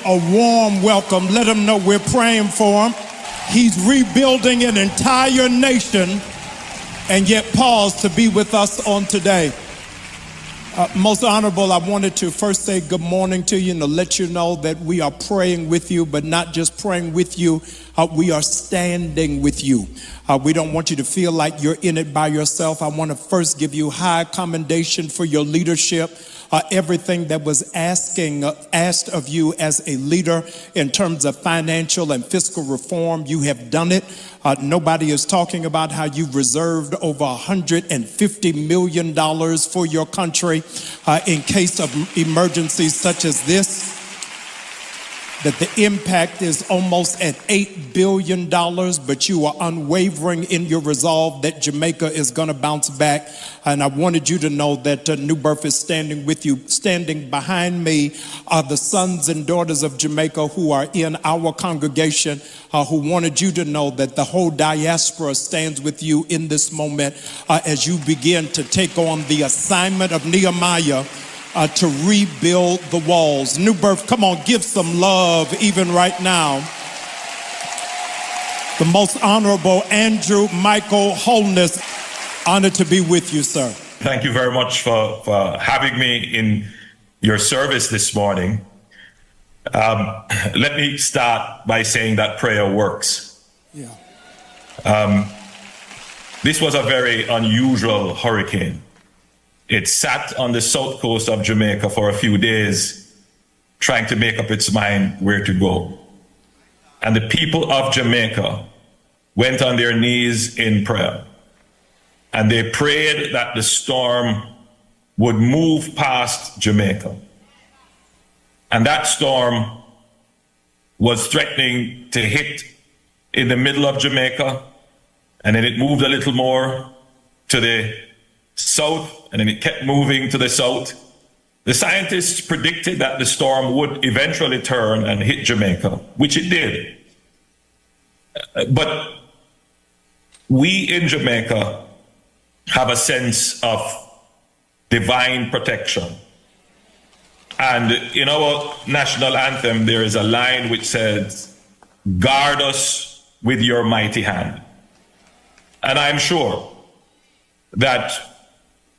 A warm welcome. Let him know we're praying for him. He's rebuilding an entire nation, and yet paused to be with us on today. Most honorable, I wanted to first say good morning to you and to let you know that we are praying with you, but not just praying with you, we are standing with you. We don't want you to feel like you're in it by yourself. I want to first give you high commendation for your leadership. Everything that was asked of you as a leader in terms of financial and fiscal reform, you have done it. Nobody is talking about how you've reserved over $150 million for your country in case of emergencies such as this. That the impact is almost at $8 billion, but you are unwavering in your resolve that Jamaica is going to bounce back. And I wanted you to know that New Birth is standing with you. Standing behind me are the sons and daughters of Jamaica who are in our congregation, who wanted you to know that the whole diaspora stands with you in this moment as you begin to take on the assignment of Nehemiah to rebuild the walls. New Birth, come on, give some love even right now. The Most Honorable Andrew Michael Holness, honored to be with you, sir. Thank you very much for having me in your service this morning. Let me start by saying that prayer works. Yeah. This was a very unusual hurricane. It sat on the south coast of Jamaica for a few days, trying to make up its mind where to go. And the people of Jamaica went on their knees in prayer. And they prayed that the storm would move past Jamaica. And that storm was threatening to hit in the middle of Jamaica, and then it moved a little more to the south, and then it kept moving to the south. The scientists predicted that the storm would eventually turn and hit Jamaica, which it did. But we in Jamaica have a sense of divine protection. And in our national anthem, there is a line which says, "Guard us with your mighty hand." And I'm sure that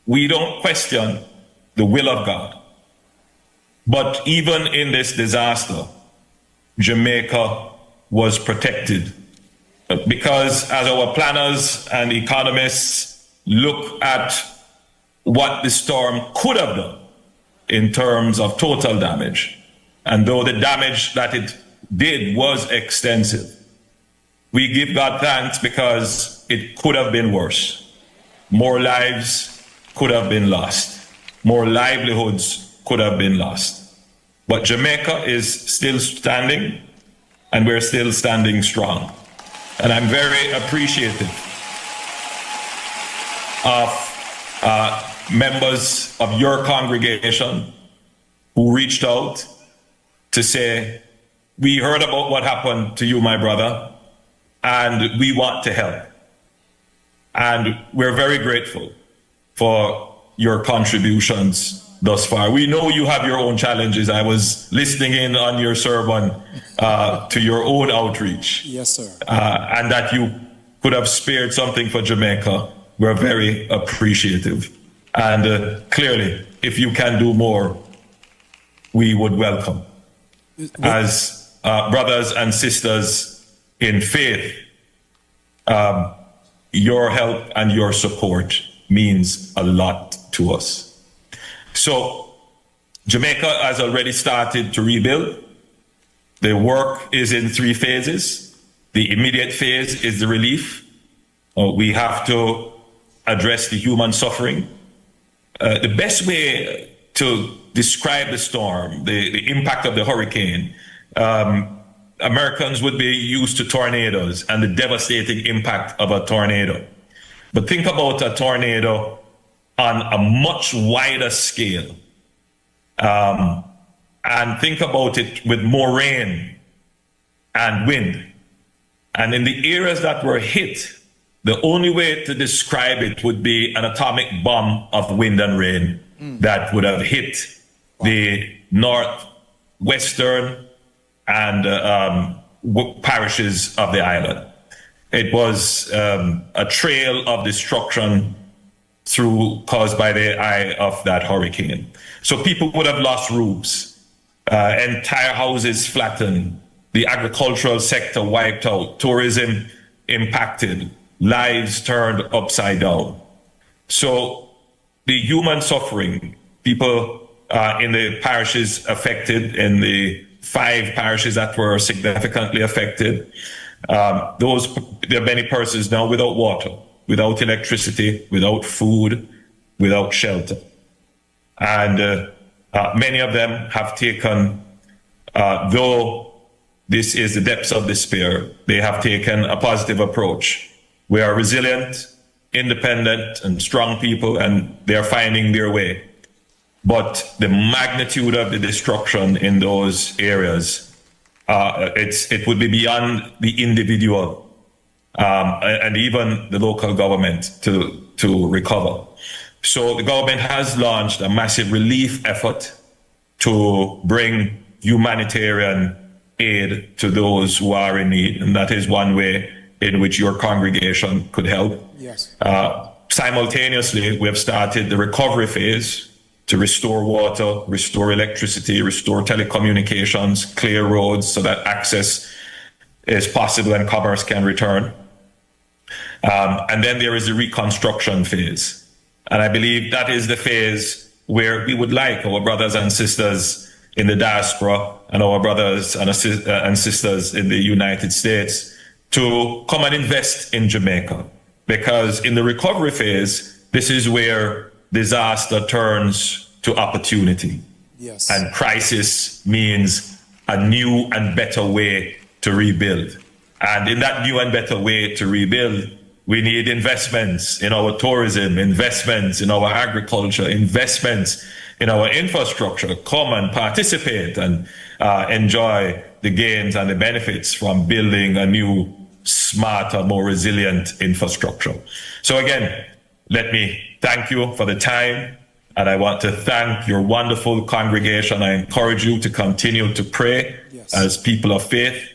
we don't question the will of God. But even in this disaster, Jamaica was protected because as our planners and economists look at what the storm could have done in terms of total damage, and though the damage that it did was extensive, we give God thanks because it could have been worse. More lives could have been lost. More livelihoods could have been lost. But Jamaica is still standing, and we're still standing strong. And I'm very appreciative of members of your congregation who reached out to say, "We heard about what happened to you, my brother, and we want to help." And we're very grateful for your contributions thus far. We know you have your own challenges. I was listening in on your sermon to your own outreach. Yes, sir. And that you could have spared something for Jamaica. We're very appreciative. And clearly, if you can do more, we would welcome. As brothers and sisters in faith, your help and your support means a lot to us. So Jamaica has already started to rebuild. The work is in 3 phases. The immediate phase is the relief. We have to address the human suffering. The best way to describe the storm, the impact of the hurricane, Americans would be used to tornadoes and the devastating impact of a tornado. But think about a tornado on a much wider scale. And think about it with more rain and wind. And in the areas that were hit, the only way to describe it would be an atomic bomb of wind and rain that would have hit the northwestern and parishes of the island. It was a trail of destruction caused by the eye of that hurricane. So people would have lost roofs, entire houses flattened, the agricultural sector wiped out, tourism impacted, lives turned upside down. So the human suffering, people in the parishes affected, in the 5 parishes that were significantly affected, there are many persons now without water, without electricity, without food, without shelter. And many of them have taken, though this is the depths of despair, they have taken a positive approach. We are resilient, independent, and strong people, and they are finding their way. But the magnitude of the destruction in those areas, it would be beyond the individual and even the local government to recover. So the government has launched a massive relief effort to bring humanitarian aid to those who are in need, and that is one way in which your congregation could help. Yes. Simultaneously, we have started the recovery phase to restore water, restore electricity, restore telecommunications, clear roads so that access is possible and commerce can return. And then there is the reconstruction phase. And I believe that is the phase where we would like our brothers and sisters in the diaspora and our brothers and sisters in the United States to come and invest in Jamaica. Because in the recovery phase, this is where disaster turns to opportunity. Yes. And crisis means a new and better way to rebuild. And in that new and better way to rebuild, we need investments in our tourism, investments in our agriculture, investments in our infrastructure. Come and participate and enjoy the gains and the benefits from building a new, smarter, more resilient infrastructure. So again, let me thank you for the time, and I want to thank your wonderful congregation. I encourage you to continue to pray as people of faith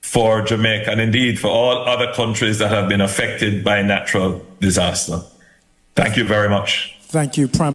for Jamaica and indeed for all other countries that have been affected by natural disaster. Thank you very much. Thank you, Prime